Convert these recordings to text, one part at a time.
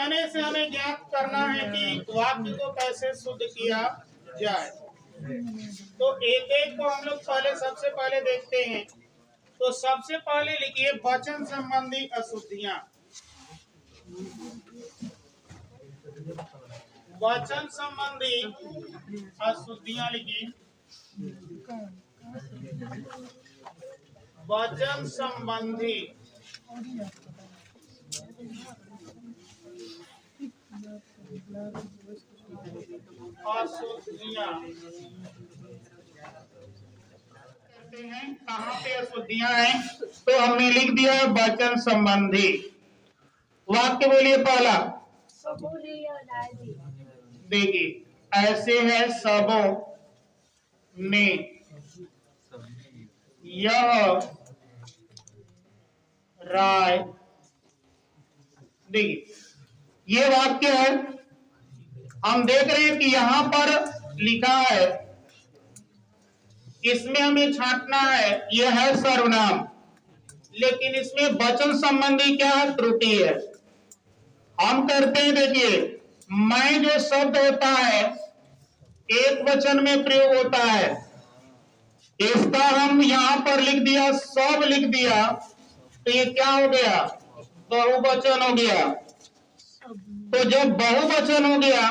लिखने से हमें ज्ञात करना है कि वाक्य को कैसे शुद्ध किया जाए। तो एक एक को हम लोग सबसे पहले देखते हैं। तो सबसे पहले लिखिए वचन संबंधी अशुद्धियां। वचन संबंधी अशुद्धियां लिखिए। वचन संबंधी अशुद्धियां कहते हैं। कहाँ पे अशुद्धियां हैं? तो हमने लिख दिया है वचन संबंधी। वाक्य बोलिए पहला। देखिए ऐसे है सबों ने यह राय। देखिए ये वाक्य है, हम देख रहे हैं कि यहां पर लिखा है, इसमें हमें छांटना है, यह है सर्वनाम, लेकिन इसमें वचन संबंधी क्या है? त्रुटि है। हम करते हैं, देखिए मैं जो शब्द होता है एक वचन में प्रयोग होता है, इसका हम यहां पर लिख दिया, सब लिख दिया, तो ये क्या हो गया? बहुवचन हो गया। तो जब बहुवचन हो गया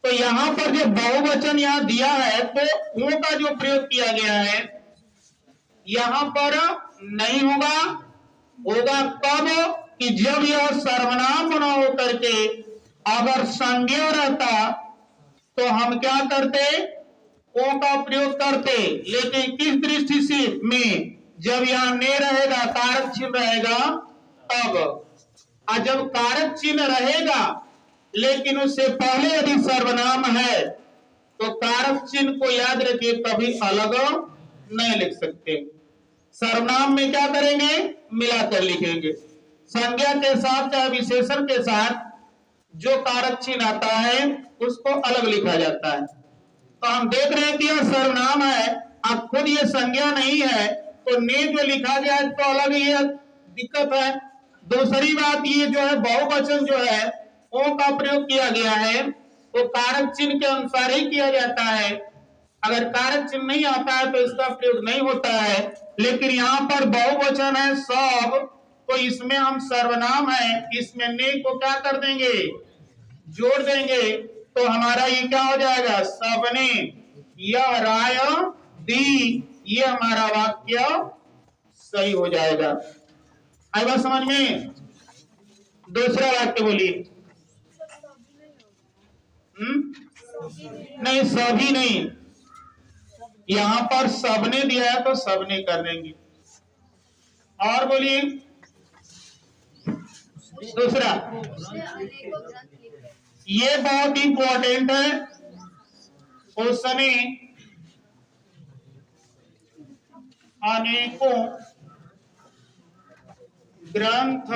तो यहां पर जो बहुवचन यहां दिया है तो वो का जो प्रयोग किया गया है यहां पर नहीं होगा। होगा कब? कि जब यह सर्वनाम न हो करके अगर संज्ञा रहता तो हम क्या करते? ओ का प्रयोग करते। लेकिन किस दृष्टि से में? जब यहां ने रहेगा, कारक चिन्ह रहेगा तब। और जब कारक चिन्ह रहेगा लेकिन उससे पहले यदि सर्वनाम है तो कारक चिन्ह को याद रखिए, कभी अलग नहीं लिख सकते। सर्वनाम में क्या करेंगे? मिलाकर लिखेंगे। संज्ञा के साथ चाहे विशेषण के साथ जो कारक चिन्ह आता है उसको अलग लिखा जाता है। तो हम देख रहे हैं कि यह सर्वनाम है, अब खुद ये संज्ञा नहीं है, तो ने जो लिखा गया है तो अलग ही दिक्कत है। दूसरी बात ये जो है बहुवचन जो है ओ का प्रयोग किया गया है वो कारक चिन्ह के अनुसार ही किया जाता है। अगर कारक चिन्ह नहीं आता है तो इसका प्रयोग नहीं होता है। लेकिन यहाँ पर बहुवचन है सब, तो इसमें हम सर्वनाम है, इसमें ने को क्या कर देंगे? जोड़ देंगे। तो हमारा ये क्या हो जाएगा? सबने यह राय दी, ये हमारा वाक्य सही हो जाएगा। आई बात समझ में? दूसरा वाक्य बोलिए। नहीं, सभी नहीं, यहां पर सबने दिया है तो सबने कर देंगे। और बोलिए दूसरा, ये बहुत इंपॉर्टेंट है। उसने अनेकों ग्रंथ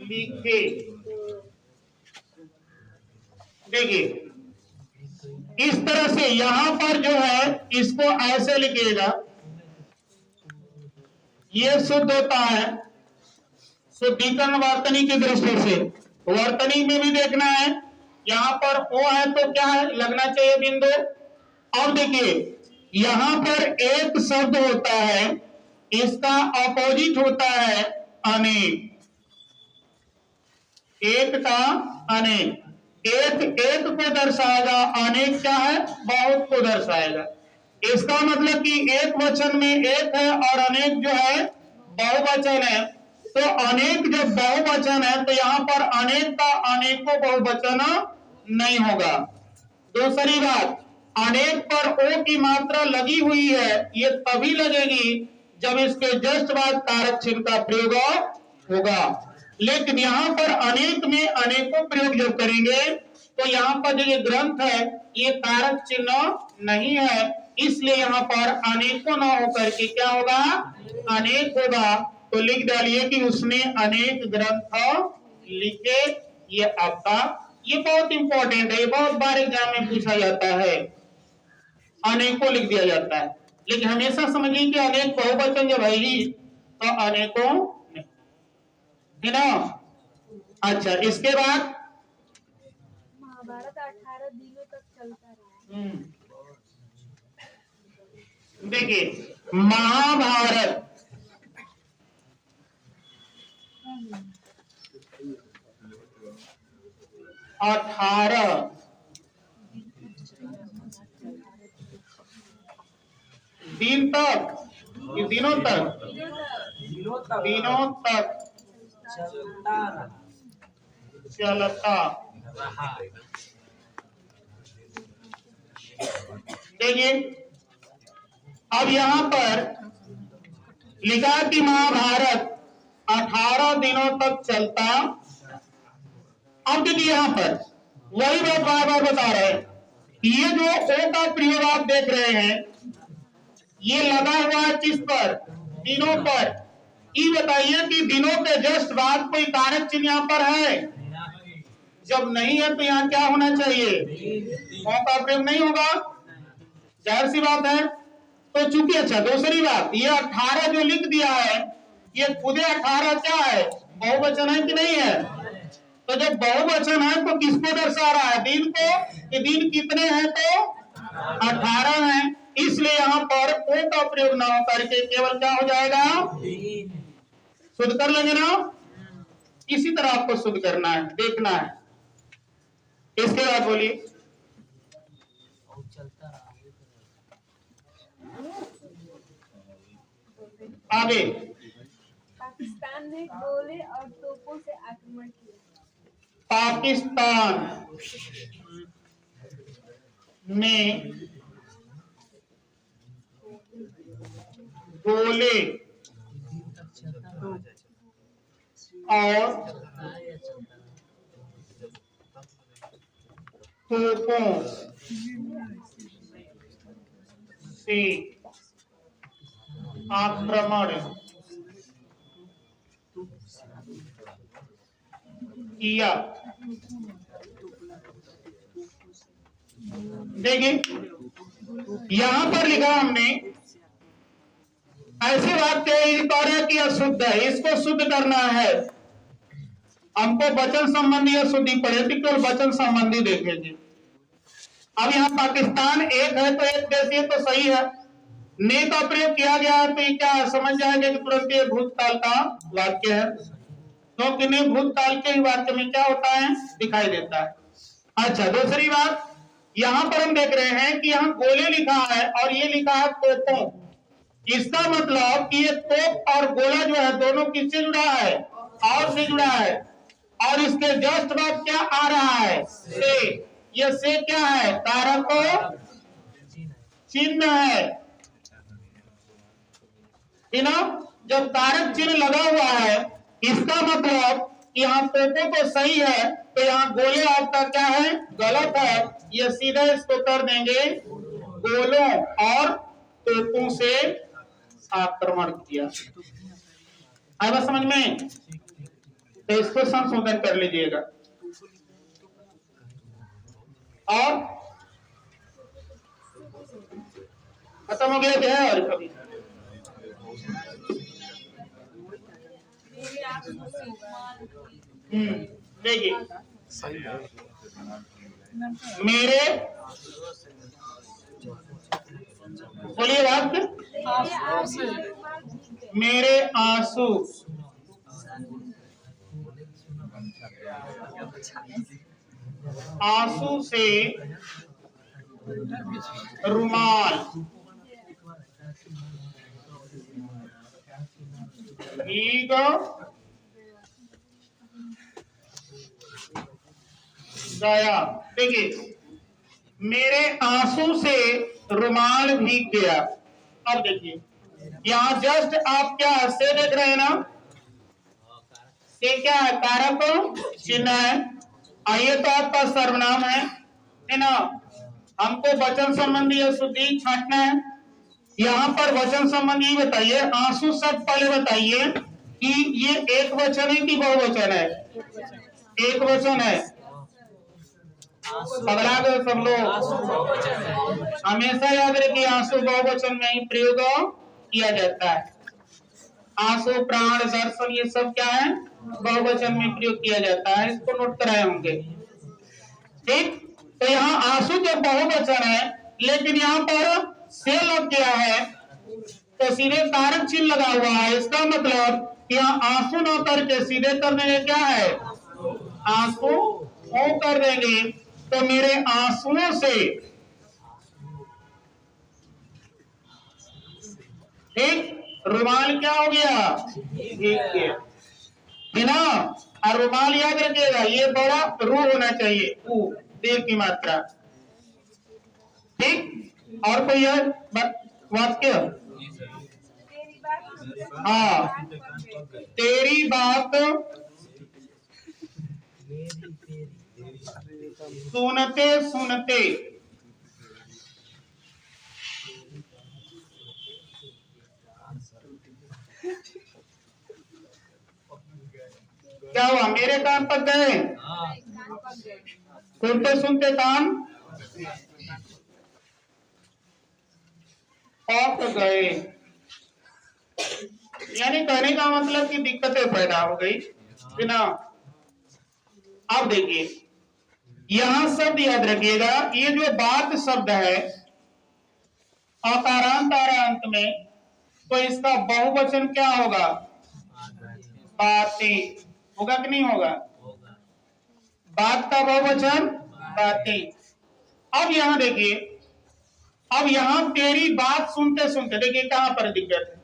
लिखे। देखिए इस तरह से यहां पर जो है इसको ऐसे लिखिएगा, ये शुद्ध होता है शुद्धिकरण वर्तनी की दृष्टि से। वर्तनी में भी देखना है, यहां पर ओ है तो क्या है? लगना चाहिए बिंदु। अब देखिए यहां पर एक शब्द होता है, इसका अपोजिट होता है अनेक। एक का अनेक, एक को दर्शाएगा, अनेक क्या है? बहुत को दर्शाएगा। इसका मतलब कि एक वचन में एक है और अनेक जो है बहुवचन है। तो अनेक जब बहुवचन है तो यहाँ पर अनेक का अनेकों बहुवचन नहीं होगा। दूसरी बात, अनेक पर ओ की मात्रा लगी हुई है, ये तभी लगेगी जब इसके जस्ट बाद कारक चिन्ह का प्रयोग होगा। लेकिन यहाँ पर अनेक में अनेकों प्रयोग जब करेंगे तो यहाँ पर जो ये ग्रंथ है ये कारक चिन्ह नहीं है, इसलिए यहाँ पर अनेकों न होकर के क्या होगा? अनेक होगा। तो लिख डालिए कि उसने अनेक ग्रंथ लिखे। ये आपका, ये बहुत इंपॉर्टेंट है, ये बहुत बार एग्जाम में पूछा जाता है। अनेकों लिख दिया जाता है, लेकिन हमेशा समझिए कि अनेक बहुवचन जब आएगी तो अनेकों नहीं। है ना। अच्छा, इसके बाद महाभारत 18 दिनों तक चलता रहा। देखिए, महाभारत 18 दिन तक, ये दिनों तक चलता। देखिए, अब यहाँ पर लिखा कि महाभारत 18 दिनों तक चलता। अब देखिए, यहाँ पर वही बात बार बार बता रहे हैं। ये जो ओ का प्रयोग आप देख रहे हैं, ये लगा हुआ है किस पर? दिनों पर। ये बताइए कि दिनों के जस्ट बाद कोई कारक चिन्ह यहाँ पर है? जब नहीं है तो यहाँ क्या होना चाहिए? ओ का प्रयोग नहीं होगा, जाहिर सी बात है। तो चूंकि, अच्छा दूसरी बात, ये 18 जो लिख दिया है, ये खुदे 18 क्या है? बहुवचन है कि नहीं है? तो जब बहुवचन है तो किसको दर्शा रहा है? दिन को। कि दिन कितने हैं? तो 18 हैं। इसलिए यहाँ पर ओ का प्रयोग ना हो करके केवल क्या हो जाएगा? शुद्ध कर लेंगे ना। इसी तरह आपको शुद्ध करना है, देखना है। इसके बाद बोलिए आगे। पाकिस्तान ने गोले और तोपों से आक्रमण किया। पाकिस्तान ने गोले और तोपों से आक्रमण किया। देखिए, यहां पर लिखा हमने ऐसी बात कही कि अशुद्ध है, इसको शुद्ध करना है। हमको वचन संबंधी अशुद्धि पढ़े थी, केवल वचन संबंधी देखेंगे। अब यहाँ पाकिस्तान एक है तो एक देश, ये तो सही है। ने का प्रयोग किया गया है तो ये क्या समझ जाएंगे कि तुरंत ये भूतकाल का वाक्य है, क्योंकि तो भूतकाल के वाक्य में क्या होता है? दिखाई देता है। अच्छा, दूसरी बात, यहाँ पर हम देख रहे हैं कि यहाँ गोले लिखा है और ये लिखा है तोपों। इसका मतलब कि ये तोप और गोला जो है दोनों किससे जुड़ा है? और से जुड़ा है। और इसके जस्ट बाद क्या आ रहा है? से। ये से क्या है? कारक चिन्ह है ना। जब कारक चिन्ह लगा हुआ है, इसका मतलब यहाँ तोपों तो सही है, तो यहाँ गोले आपका क्या है? गलत है। ये सीधा इसको कर देंगे गोलों और तोपों से आक्रमण किया। आया बात समझ में? तो इसको संशोधन कर लीजिएगा। और खत्म हो गया क्या है? और कभी देखिए, मेरे, बोलिए बात, मेरे आंसू आंसू से रुमाल भीग गया। देखिए, मेरे आंसू से रुमाल भीग गया। अब देखिए, यहाँ जस्ट आप क्या से देख रहे हैं ना? से क्या है? कारक चिन्ह है। आइए, तो आपका सर्वनाम है ना। हमको वचन संबंधी अशुद्धि छांटना है। यहाँ पर वचन संबंधी बताइए। आंसू शब्द पहले बताइए कि ये एक वचन है कि बहुवचन है? एक वचन है। पगला गए सब लोग। हमेशा याद रखिए, आंसू बहुवचन में ही प्रयोग किया जाता है। आंसू, प्राण, दर्शन, ये सब क्या है, बहुवचन में प्रयोग किया जाता है। इसको नोट कराए होंगे। ठीक, तो यहाँ आंसू जो बहुवचन है, लेकिन यहाँ पर से लग गया है तो सीधे कारक चिन्ह लगा हुआ है। इसका मतलब यहाँ आंसू न करके सीधे कर देंगे क्या है, आंसू ओ कर देंगे। तो मेरे आंसुओं से, ठीक, रुमाल क्या हो गया, भीग गया, है ना। और रुमाल याद रखिएगा, ये बड़ा रू होना चाहिए, ऊ, देर की मात्रा। ठीक, और कोई है वाक्य, हाँ, तेरी बात सुनते सुनते, क्या हुआ, मेरे कान पक गए, सुनते सुनते कान पक गए। यानी कहने का मतलब कि दिक्कतें पैदा हो गई, है ना। अब देखिए यहां शब्द याद रखिएगा, ये जो बात शब्द है अकारांत आरांत में, तो इसका बहुवचन क्या होगा, बातें, होगा कि नहीं होगा, बात का बहुवचन बातें। अब यहां देखिए, अब यहां तेरी बात सुनते सुनते, देखिए कहां पर दिक्कत है,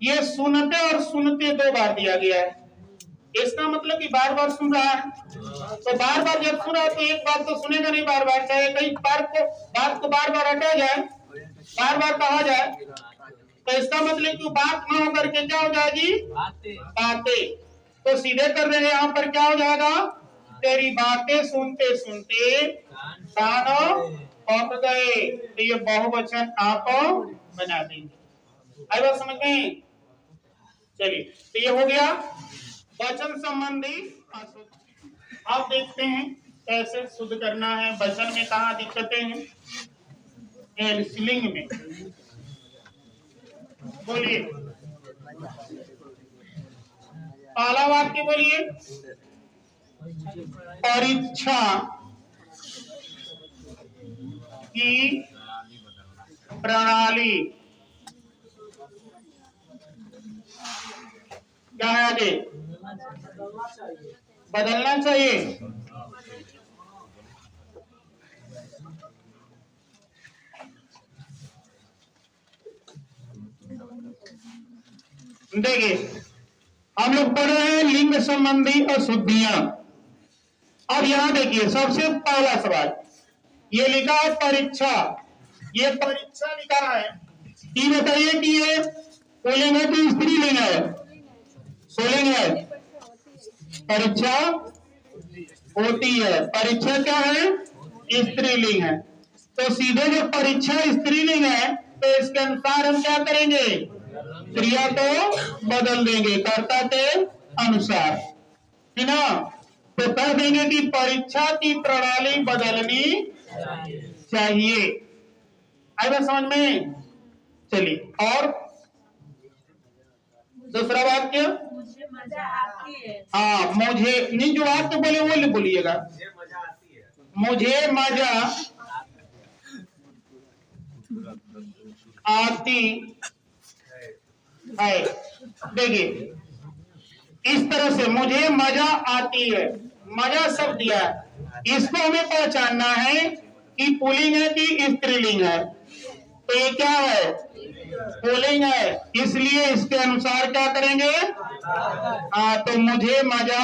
ये सुनते और सुनते दो बार दिया गया है। इसका मतलब कि बार बार सुन रहा है, तो बार बार जब सुन रहा है तो एक बात तो सुनेगा नहीं बार बार, चाहे कई बात को बार बार हटाया जाए, बार बार कहा जाए, तो इसका मतलब कि बात न होकर के क्या हो जाएगी, बातें। तो सीधे कर रहे हैं, यहाँ पर क्या हो जाएगा, तेरी बातें सुनते सुनते कान पक गए, तो ये बहुवचन आप बना देंगे। आई बात समझ में। चलिए, तो ये हो गया वचन संबंधी अशुद्ध। अब देखते हैं कैसे शुद्ध करना है। वचन में कहाँ दिक्कतें हैं, स्त्रीलिंग में। बोलिए, पहला वाक्य बोलिए, परीक्षा की प्रणाली, क्या है आगे, बदलना चाहिए। देखिए हम लोग पढ़ रहे हैं लिंग संबंधी अशुद्धियां। अब यहां देखिए सबसे पहला सवाल ये लिखा है परीक्षा, ये परीक्षा लिखा है, ये बताइए कि ये पुल्लिंग है कि स्त्रीलिंग है, पुल्लिंग है। परीक्षा होती है, परीक्षा क्या है, स्त्रीलिंग है। तो सीधे जो परीक्षा स्त्रीलिंग है तो इसके अनुसार हम क्या करेंगे, क्रिया को बदल देंगे कर्ता के अनुसार, है ना। तो कह देंगे कि परीक्षा की प्रणाली बदलनी चाहिए। आई बात समझ में। चलिए, और दूसरा वाक्य, मुझे मजा आती है। हाँ, मुझे नहीं, जो वाक्य बोले वो बोलिएगा, मुझे मजा आती है। देखिए इस तरह से मुझे मजा आती है, मजा शब्द दिया है, इसको हमें पहचानना है कि पुल्लिंग है कि स्त्रीलिंग है। तो ये क्या है, पुल्लिंग है, इसलिए इसके अनुसार क्या करेंगे, तो मुझे मजा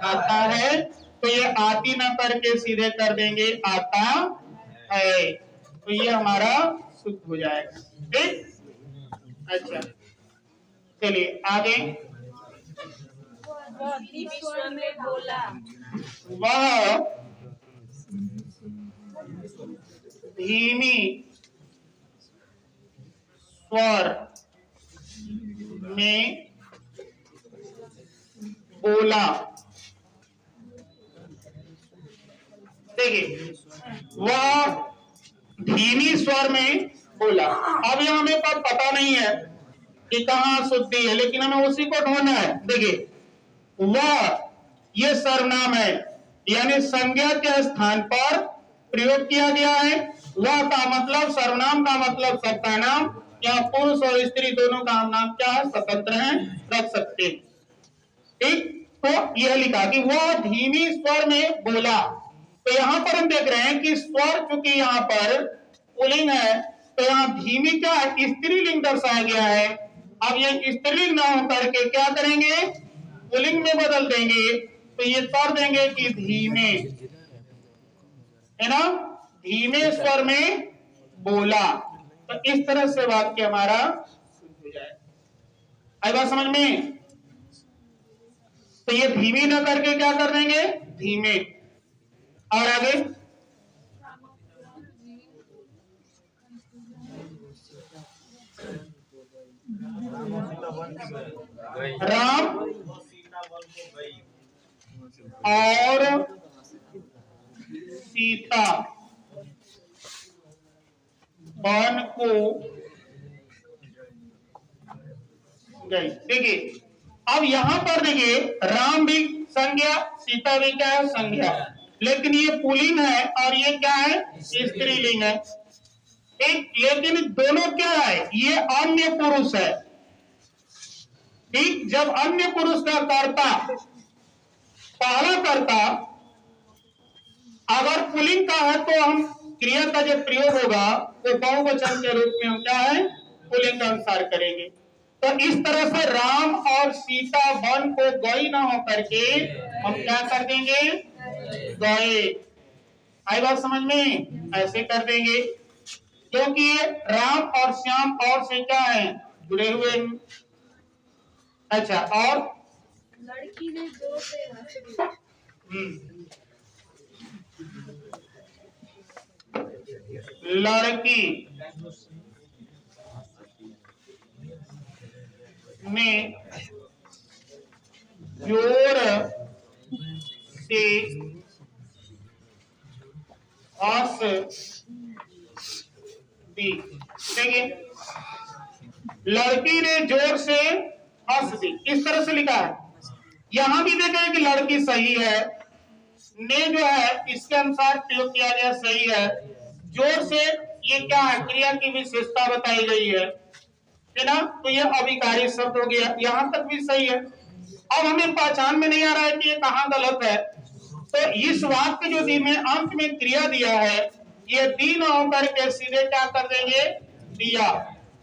आता है, तो ये आती ना करके सीधे कर देंगे आता है, तो ये हमारा शुद्ध हो जाएगा। ठीक, अच्छा चलिए आगे। वह धीमी स्वर में बोला, वह धीमी स्वर में बोला। देखिए वह धीमी स्वर में बोला। अब यह हमें पता नहीं है कि कहाँ अशुद्धि है, लेकिन हमें उसी को ढूंढना है। देखिए वह, ये सर्वनाम है, यानी संज्ञा के स्थान पर प्रयोग किया गया है। वह का मतलब, सर्वनाम का मतलब सबका नाम, या पुरुष और स्त्री दोनों का हम नाम क्या है, स्वतंत्र है, रख सकते हैं। ठीक, तो यह लिखा कि वह धीमी स्वर में बोला। तो यहां पर हम देख रहे हैं कि स्वर चूंकि यहाँ पर पुल्लिंग है, तो यहाँ धीमी क्या है, स्त्रीलिंग दर्शाया गया है। अब ये स्त्रीलिंग ना होकर के क्या करेंगे, पुल्लिंग में बदल देंगे, तो ये कर देंगे कि धीमे, है ना, धीमे स्वर में बोला। तो इस तरह से वाक्य हमारा हो जाए। आई बात समझ में? तो ये धीमी ना करके क्या कर देंगे, धीमे। और आगे राम और सीता वन को गई। देखिए अब यहां पर देखिए, राम भी संज्ञा, सीता भी क्या है, संज्ञा, लेकिन ये पुल्लिंग है और ये क्या है, स्त्रीलिंग है। ठीक, लेकिन दोनों क्या है, ये अन्य पुरुष है। ठीक, जब अन्य पुरुष का कर्ता, पहला कर्ता अगर पुल्लिंग का है, तो हम क्रिया का जो प्रयोग होगा वो बहुवचन के रूप में हम क्या है, पुल्लिंग का अनुसार करेंगे। तो इस तरह से राम और सीता वन को गई ना हो करके हम क्या कर देंगे, गए। आई बात समझ में? ऐसे कर देंगे, क्योंकि राम और श्याम और से क्या है, जुड़े हुए हैं। अच्छा, और लड़की ने जोर से हंस दिया। लड़की ने जोर से हंस दी। देखिए, लड़की ने जोर से हंस दी, इस तरह से लिखा है। यहां भी देखें कि लड़की सही है, ने जो है इसके अनुसार प्रयोग किया गया, सही है। जोर से ये क्या है, क्रिया की विशेषता बताई गई है ना, तो ये अभिकारी शब्द हो गया, यहां तक भी सही है। अब हमें पहचान में नहीं आ रहा है कि ये कहां गलत है। तो इस वाक्य जो दी में अंत में क्रिया दिया है, ये दी न होकर के सीधे क्या कर देंगे, दिया,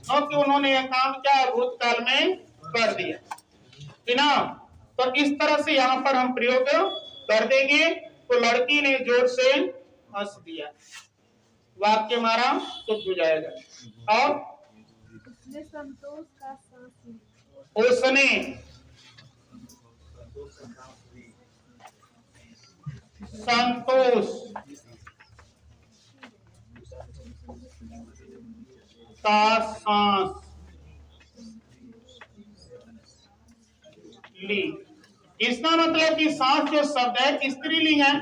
क्योंकि उन्होंने यह काम क्या भूतकाल में कर दिया, है ना। तो इस तरह से यहाँ पर हम प्रयोग कर देंगे। तो लड़की ने जोर से हंस दिया, वाक्य हमारा शुद्ध हो जाएगा। और उसने संतोष का सांस लिया। उसने संतोष का सांस ली। इसका मतलब कि सांस जो शब्द है स्त्रीलिंग है,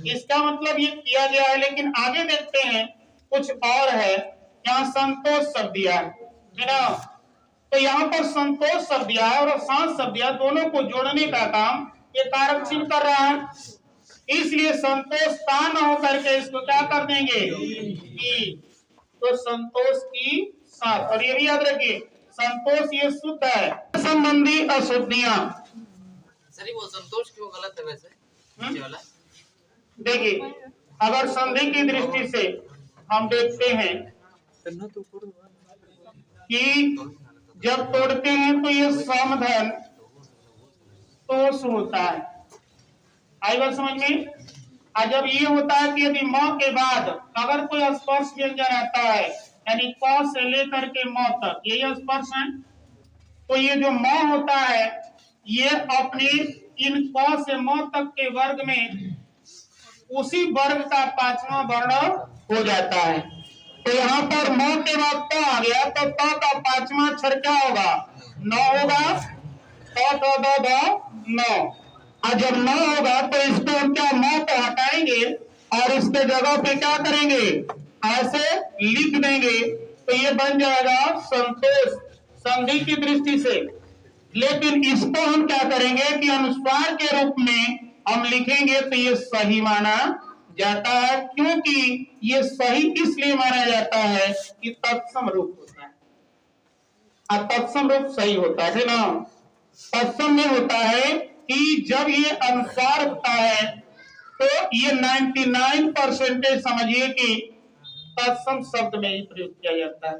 इसका मतलब ये किया गया है। लेकिन आगे देखते हैं कुछ और है, यहाँ संतोष शब्द दिया है ना। तो यहाँ पर संतोष शब्द दिया है और सांस शब्द दिया, दोनों को जोड़ने का काम ये कारक चिन्ह कर रहा है। इसलिए संतोष का न होकर के इसको क्या कर देंगे, की। तो संतोष की साथ, और ये भी याद रखिए संतोष ये शुद्ध है। संबंधी अशुद्धियां, सर वो संतोष क्यों गलत है वैसे, नीचे वाला? देखिए अगर संधि की दृष्टि से हम देखते हैं कि जब तोड़ते हैं तो ये समधन तोष होता है। आई बात समझ में? और जब ये होता है कि यदि म के बाद अगर कोई स्पर्श व्यंजन आता है, यानी क से लेकर के म तक यही स्पर्श है, तो ये जो म होता है ये अपने इन क से म तक के वर्ग में उसी वर्ग का पांचवा वर्ण हो जाता है। तो यहाँ पर म के बाद क आ गया, तो क का पांचवा अक्षर क्या होगा, न होगा। नौ, और जब न होगा तो इसको हम क्या म को हटाएंगे और इसके जगह पे क्या करेंगे, ऐसे लिख देंगे, तो ये बन जाएगा संतोष। संधि की दृष्टि से। लेकिन इसको हम क्या करेंगे कि अनुस्वार के रूप में हम लिखेंगे तो ये सही माना जाता है, क्योंकि ये सही इसलिए माना जाता है कि तत्सम रूप होता है। तत्सम रूप सही होता है ना। तत्सम में होता है कि जब ये अनुस्वार होता है तो ये 99% समझिए कि तत्सम शब्द में ही प्रयोग किया जाता है।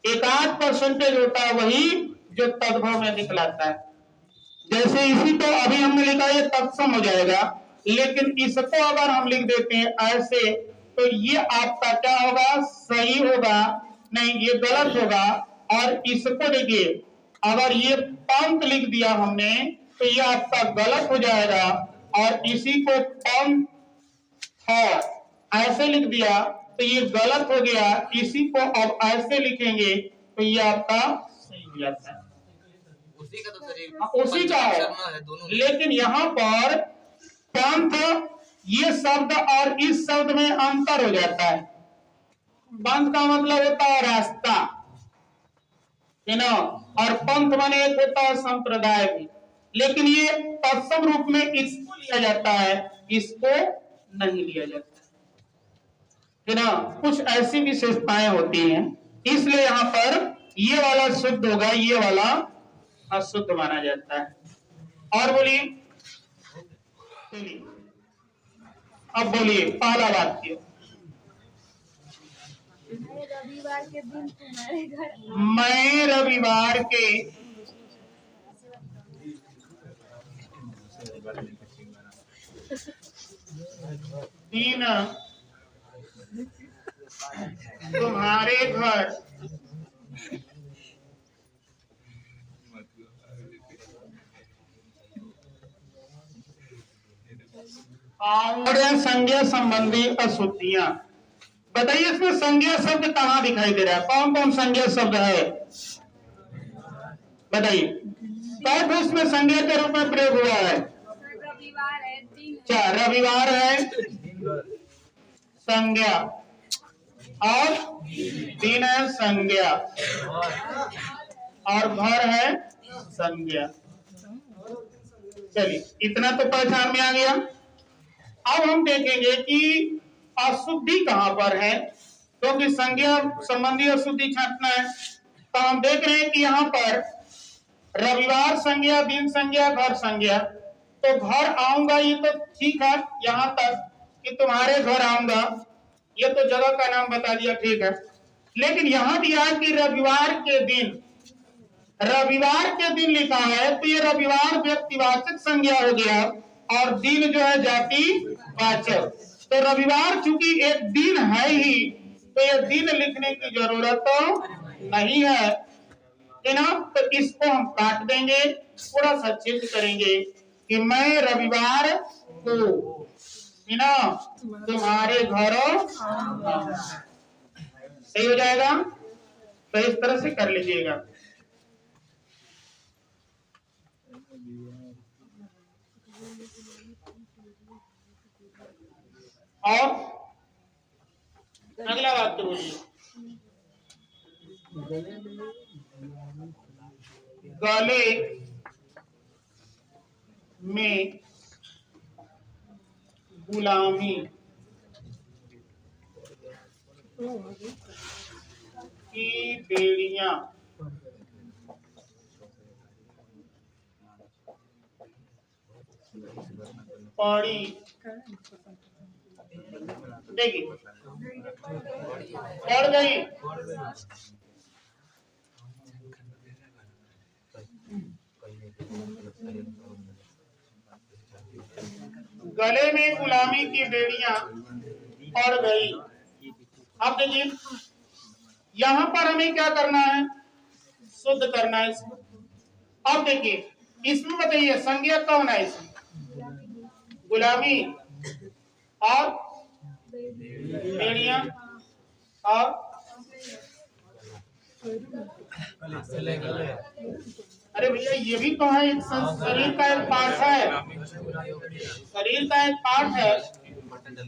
1-8% होता है वही जो तद्भव में दिखलाता है। जैसे इसी को अभी हमने लिखा ये तत्सम हो जाएगा, लेकिन इसको अगर हम लिख देते हैं ऐसे तो ये आपका क्या होगा, सही होगा नहीं, ये गलत होगा। और इसको देखिए, अगर ये पंथ लिख दिया हमने तो ये आपका गलत हो जाएगा, और इसी को पंथ है ऐसे लिख दिया तो ये गलत हो गया। इसी को अब ऐसे लिखेंगे तो ये आपका सही हो जाता है। उसी का तो सर उसी का है, लेकिन यहाँ पर पंथ ये शब्द और इस शब्द में अंतर हो जाता है। पंथ का मतलब होता है रास्ता, है ना, और पंथ माने एक होता है संप्रदाय भी। लेकिन ये तत्सम रूप में इसको लिया जाता है, इसको नहीं लिया जाता है ना। कुछ ऐसी विशेषताएं होती हैं, इसलिए यहाँ पर ये वाला शुद्ध होगा, ये वाला अशुद्ध माना जाता है। और बोलिए, चलिए अब बोलिए पहला वाक्य। मैं रविवार के दिन तुम्हारे घर मैं रविवार के दिन तुम्हारे घर और संज्ञा संबंधी अशुद्धियां। बताइए इसमें संज्ञा शब्द कहाँ दिखाई दे रहा है, कौन कौन संज्ञा शब्द है बताइए। कौन इसमें संज्ञा के रूप में प्रयोग हुआ है? रविवार है, दिन क्या रविवार है संज्ञा, और दिन है संज्ञा, और घर है संज्ञा। चलिए इतना तो पहचान में आ गया। अब हम देखेंगे कि अशुद्धि कहां पर है, क्योंकि संज्ञा संबंधी अशुद्धि छांटना है। तो हम देख रहे हैं कि यहाँ पर रविवार संज्ञा, दिन संज्ञा, घर संज्ञा। तो घर आऊंगा ये तो ठीक है, यहाँ तक कि तुम्हारे घर आऊंगा ये तो जगह का नाम बता दिया, ठीक है। लेकिन यहाँ दिया कि रविवार के दिन, रविवार के दिन लिखा है तो ये रविवार व्यक्तिवाचक संज्ञा हो गया, और दिन जो है जाति वाचक। तो रविवार चूंकि एक दिन है ही, तो ये दिन लिखने की जरूरत तो नहीं है ना। तो इसको हम काट देंगे, थोड़ा सा चेंज करेंगे कि मैं रविवार को है ना तुम्हारे घरों, सही हो जाएगा। तो इस तरह से कर लीजिएगा। और अगला वाक्य बोलिए। गले में गुलामी की बेड़ियां पड़ी, देखिए पड़ गई। गले में गुलामी की बेड़ियां पड़ गई। अब देखिए यहां पर हमें क्या करना है, शुद्ध करना है इसको। अब देखिए इसमें बताइए संज्ञा कौन है इसमें, गुलामी और बेड़ियां और अरे भैया ये भी तो है, एक शरीर का एक पार्ट है, शरीर का एक पार्ट है।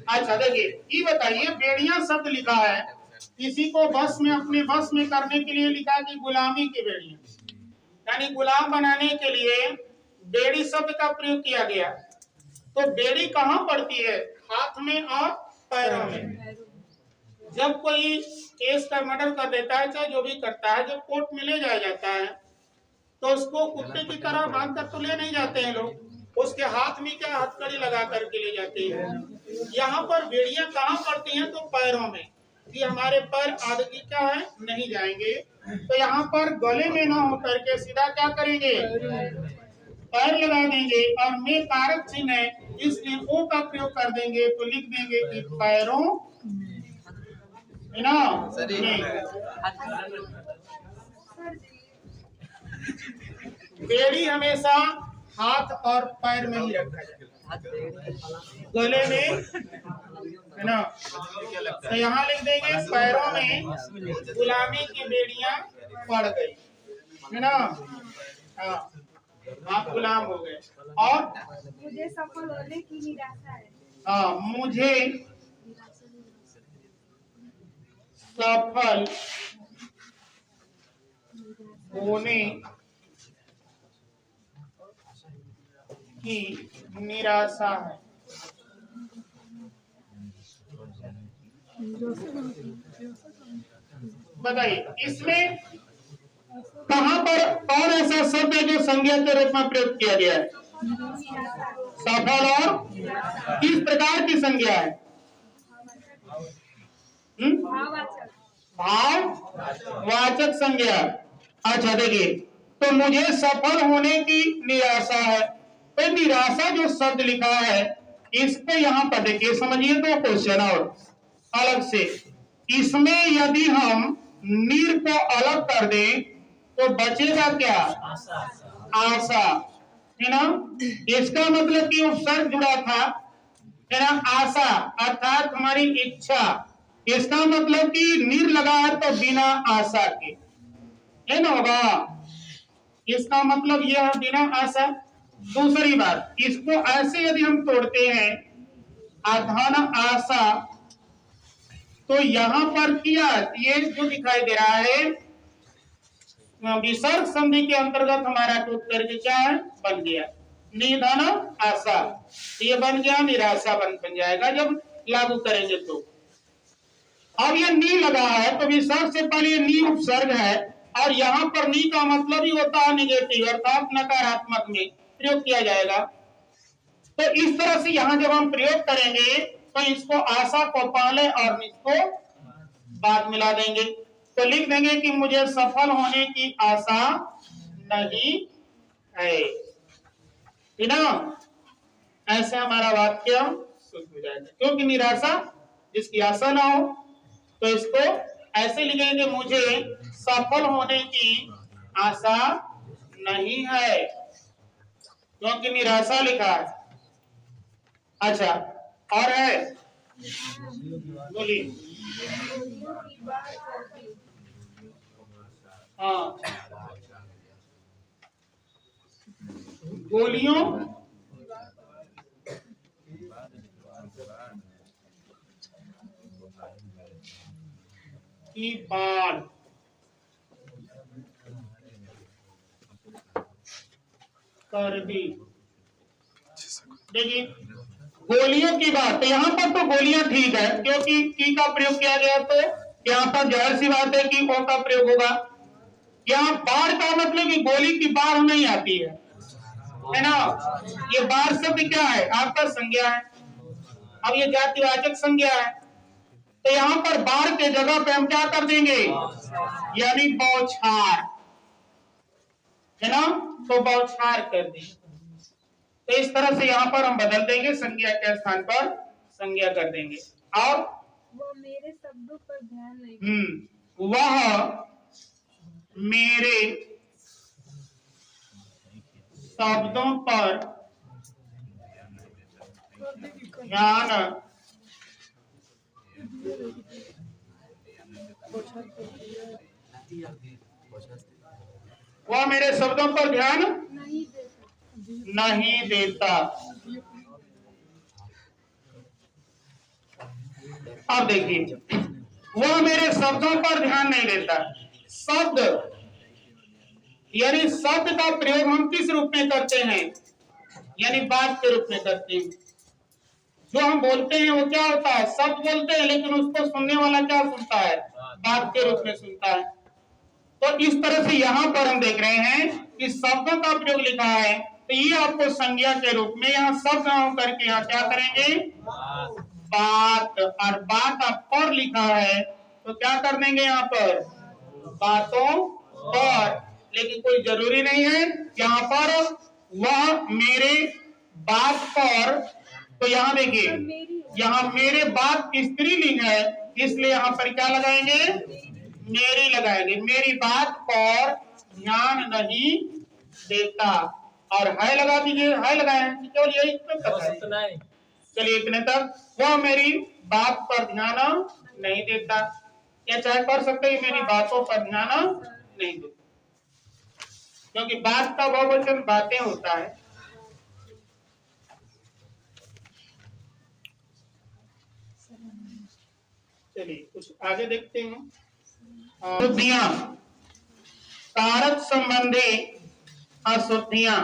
अच्छा देखिए ये बताइए बेड़ियां शब्द लिखा है इसी को बस में अपने बस में करने के लिए लिखा कि गुलामी की बेड़ियां, यानी गुलाम बनाने के लिए बेड़ी शब्द का प्रयोग किया गया। तो बेड़ी कहाँ पड़ती है? हाथ में और पैरों में। जब कोई केस का मर्डर कर देता है, चाहे जो भी करता है, जब कोर्ट में ले जाया जाता है तो उसको कुत्ते की तरह बांध कर तो ले नहीं जाते हैं लोग, उसके हाथ में क्या हथकड़ी लगा करके ले जाते हैं। यहाँ पर बेड़ियां कहाँ पड़ती हैं? तो पैरों में, कि हमारे पैर आदमी क्या है नहीं जाएंगे। तो यहाँ पर गले में ना होकर के सीधा क्या करेंगे? पैर लगा देंगे और में कारक चिन्ह है, इसलिए ओ का प्रयोग कर देंगे। तो लिख देंगे कि पैरों ना बेड़ी हमेशा हाथ और पैर में ही रखा जाए, गले में है ना। तो यहाँ लिख देंगे पैरों में गुलामी की बेड़ियां पड़ गई, है ना। हाँ, आप गुलाम हो गए। और मुझे सफल होने की निराशा है। हाँ, मुझे सफल होने की निराशा है। बताइए इसमें कहां पर कौन ऐसा शब्द है जो संज्ञा के रूप में प्रयोग किया गया है? सफल और किस प्रकार की संज्ञा है? भाववाचक संज्ञा। अच्छा देखिए, तो मुझे सफल होने की निराशा है। तो निराशा जो शब्द लिखा है इसको यहाँ पर देखिए, समझिए तो क्वेश्चन और अलग से, इसमें यदि हम नीर को अलग कर दें तो बचेगा क्या? आशा, है ना। इसका मतलब कि उपसर्ग जुड़ा था, है ना, आशा अर्थात हमारी इच्छा। इसका मतलब कि नीर लगा है तो बिना आशा के, है ना होगा। इसका मतलब यह है बिना आशा। दूसरी बात, इसको ऐसे यदि हम तोड़ते हैं अधन आशा, तो यहाँ पर किया ये जो दिखाई दे रहा है विसर्ग संधि के अंतर्गत हमारा टूट करके क्या है बन गया निधन आशा। ये बन गया निराशा बन जाएगा जब लागू करेंगे तो। अब ये नी लगा है तो विसर्ग से पहले ये नी उपसर्ग है, और यहाँ पर नी का मतलब ही होता है निगेटिव अर्थात नकारात्मक में प्रयोग किया जाएगा। तो इस तरह से यहाँ जब हम प्रयोग करेंगे तो इसको आशा को पहले और इसको बाद मिला देंगे। तो लिख देंगे कि मुझे सफल होने की आशा नहीं है, ना। ऐसे हमारा वाक्य शुद्ध हो जाएगा, क्योंकि निराशा जिसकी आशा ना हो। तो इसको ऐसे लिखेंगे, मुझे सफल होने की आशा नहीं है, क्योंकि निराशा लिखा है। अच्छा, और है बोलिए। हाँ, गोलियों की बाढ़ कर दी। देखिए गोलियों की बात, तो यहाँ पर तो गोलियां ठीक है क्योंकि की का प्रयोग किया गया, तो यहाँ पर जाहिर सी बात है कि ओ का प्रयोग होगा। यहाँ बाढ़ का मतलब कि गोली की बाढ़ नहीं आती है ना। ये बाढ़ शब्द क्या है? आपका संज्ञा है। अब ये जातिवाचक संज्ञा है, तो यहाँ पर बाढ़ के जगह पे हम क्या कर देंगे, यानी बौछार, है ना। तो बौछार कर दी। तो इस तरह से यहाँ पर हम बदल देंगे, संज्ञा के स्थान पर संज्ञा कर देंगे। और वो मेरे शब्दों पर ध्यान नहीं, वह मेरे शब्दों पर ध्यान वह मेरे शब्दों पर ध्यान नहीं देता। अब देखिए वह मेरे शब्दों पर ध्यान नहीं देता। शब्द यानी शब्द का प्रयोग हम किस रूप में करते हैं, यानी बात के रूप में करते हैं। जो हम बोलते हैं वो क्या होता है, शब्द बोलते हैं, लेकिन उसको सुनने वाला क्या सुनता है, बात के रूप में सुनता है। तो इस तरह से यहाँ पर हम देख रहे हैं कि शब्दों का प्रयोग लिखा है, तो ये आपको संज्ञा के रूप में यहाँ शब्द करके यहाँ क्या करेंगे, बात। और बात आप पर लिखा है तो क्या कर देंगे यहाँ पर, बातों पर। लेकिन कोई जरूरी नहीं है यहाँ पर वह मेरे बात पर। तो यहाँ देखिए, यहाँ मेरे बात स्त्रीलिंग है, इसलिए यहाँ पर क्या लगाएंगे, मेरी लगाएंगे। मेरी बात पर ध्यान नहीं देता। और है लगा दीजिए, है लगाए, केवल यही इतना है। चलिए इतने तक। वह मेरी बात पर ध्यान नहीं देता, या चाहे कर सकते हैं मेरी बातों पर ध्यान नहीं देता, क्योंकि बात का बहुवचन बातें होता है। चलिए कुछ आगे देखते हैं। अशुद्धियां, कारक संबंधी अशुद्धियां।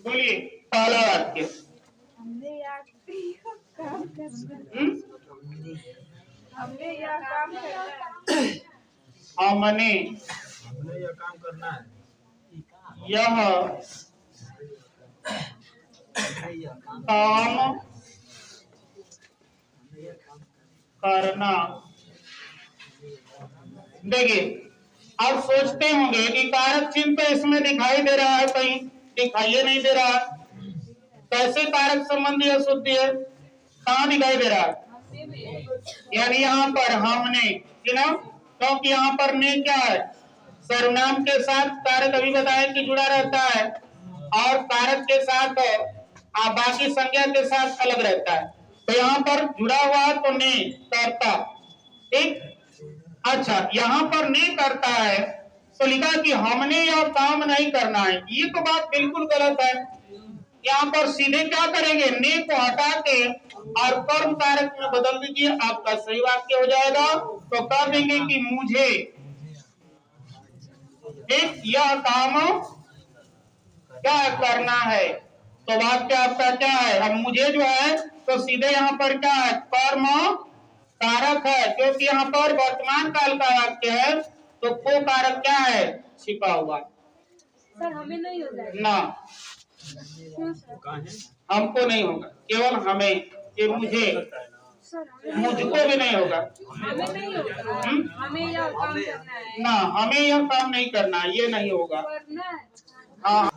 बोलिए पहला वाक्य। हमने यह काम करना है। हमने यह काम करना है। हमने यह काम करना है। यह काम करना। देखिए आप सोचते होंगे कि कारक चिन्ह तो इसमें दिखाई दे रहा है, कहीं दिखाई नहीं दे रहा। कैसे कारक संबंधी अशुद्धि है, कहाँ दिखाई दे रहा है, यानी यहाँ पर हमने, ना, क्योंकि यहाँ पर ने क्या है, सर्वनाम के साथ कारक अभी बताया कि जुड़ा रहता है, और कारक के साथ बाकी संज्ञा के साथ अलग रहता है। तो यहाँ पर जुड़ा हुआ तो ने करता, ठीक। अच्छा, यहाँ पर ने करता है तो लिखा कि हमने यह काम नहीं करना है, ये तो बात बिल्कुल गलत है। यहाँ पर सीधे क्या करेंगे, ने को हटा के और कर्म कारक में बदल दीजिए, आपका सही वाक्य हो जाएगा। तो कर देंगे कि मुझे एक यह काम क्या करना है। तो वाक्य आपका क्या है, अब मुझे जो है तो सीधे यहाँ पर क्या है, कर्म कारक है, क्योंकि यहाँ पर वर्तमान काल का वाक्य है, तो को कारक क्या है, छिपा हुआ। सर हमें नहीं हो जाएगा ना, क्यों सर? हमको नहीं होगा, केवल हमें, ये मुझे, सर मुझको भी नहीं होगा। हमें नहीं होगा। हमें यह काम करना है। ना, हमें यह काम नहीं करना, ये नहीं होगा। करना है। हाँ,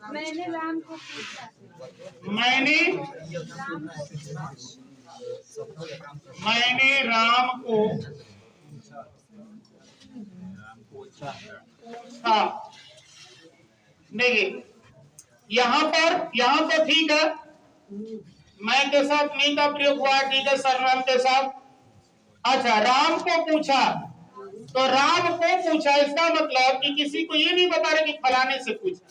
मैंने राम को पूछा। मैंने राम को हाँ, देखिए यहाँ तो ठीक है, मैं के साथ नहीं का प्रयोग हुआ, ठीक है, सर्वनाम के साथ। अच्छा, राम को पूछा, तो राम को पूछा, इसका मतलब कि किसी को ये नहीं बता रहे कि फलाने से पूछा,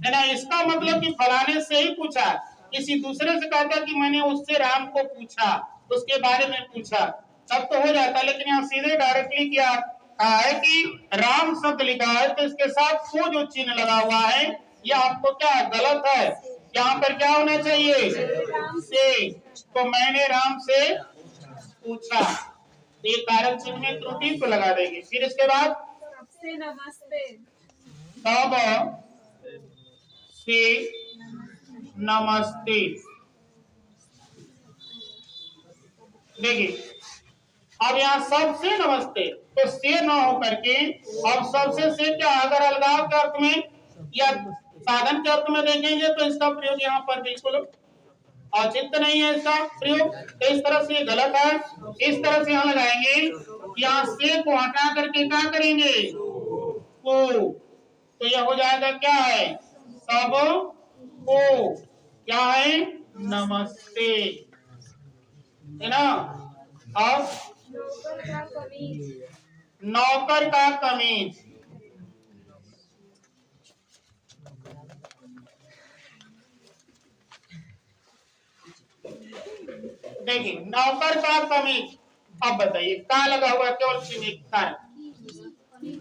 है ना, इसका मतलब कि फलाने से ही पूछा। किसी दूसरे से कहता कि मैंने उससे राम को पूछा, उसके बारे में पूछा, तब तो हो जाता। लेकिन यहाँ सीधे डायरेक्टली क्या है कि राम शब्द लिखा है, तो इसके साथ को जो चिन्ह लगा हुआ है, यह आपको क्या गलत है। यहाँ पर क्या होना चाहिए, से। तो मैंने राम से पूछा, ये कारक चिन्ह में त्रुटि को लगा देंगे। फिर इसके बाद सबसे नमस्ते। तब से नमस्ते। देखिए अब यहाँ सबसे नमस्ते, तो से न होकर के अब सबसे से क्या, अगर अलगाव के अर्थ में या साधन के अर्थ में देखेंगे तो इसका प्रयोग यहाँ पर बिल्कुल औचित्य नहीं है, इसका प्रयोग। तो इस तरह से गलत है। इस तरह से यहाँ लगाएंगे, यहाँ से को हटा करके क्या करेंगे, को, तो यह हो जाएगा क्या है, सब को क्या है, नमस्ते, है ना। अब नौकर का कमीज। नौकर का कमीज, देखिए नौकर का कमीज। अब बताइए का लगा हुआ है, केवल चिन्ह कारक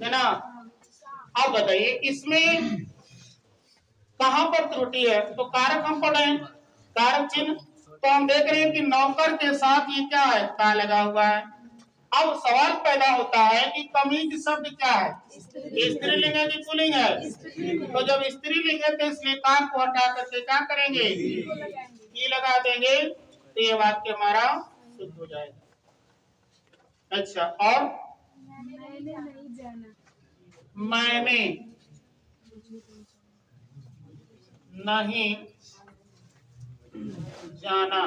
है ना। अब बताइए इसमें कहां पर त्रुटि है, तो कारक हम पढ़े हैं, कारक चिन्ह। तो हम देख रहे हैं कि नौकर के साथ ये क्या है, का लगा हुआ है। अब सवाल पैदा होता है कि कमीज शब्द क्या है, स्त्रीलिंग है कि पुल्लिंग है। तो जब स्त्रीलिंग है तो इसलिए काम को हटा करके क्या करेंगे, की लगा देंगे, तो ये वाक्य हमारा शुद्ध हो जाएगा। अच्छा, और मैंने नहीं जाना, मैंने नहीं जाना।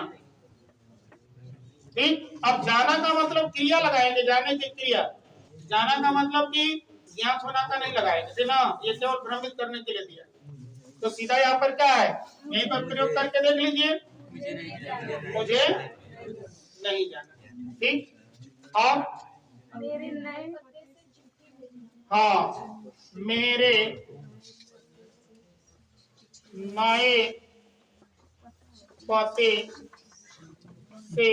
ठीक, अब जाना का मतलब क्रिया लगाएंगे, जाने की क्रिया। जाना का मतलब कि ज्ञात होना का नहीं लगाएंगे ना, ये केवल भ्रमित करने के लिए दिया। तो सीधा यहाँ पर क्या है, यहीं पर प्रयोग करके देख लीजिए, मुझे नहीं जाना। ठीक, और मेरे नए हाँ, मेरे नए पते से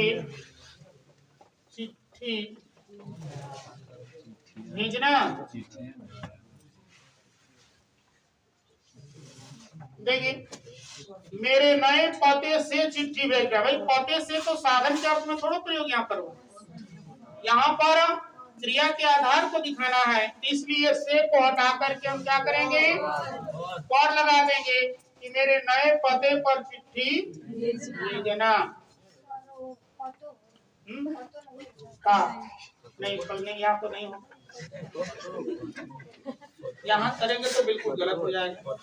चिट्ठी भेजना। देखिए मेरे नए पते से चिट्ठी भेजना, भाई पते से तो साधन के अर्थ में थोड़ा प्रयोग यहाँ पर हो, यहाँ पर क्रिया के आधार को दिखाना है, इसलिए से को हटा करके हम क्या करेंगे, और लगा देंगे कि मेरे नए पते पर चिट्ठी भेजना। का नहीं, कल नहीं, यहाँ तो नहीं हो, यहाँ करेंगे तो बिल्कुल गलत हो जाएगा।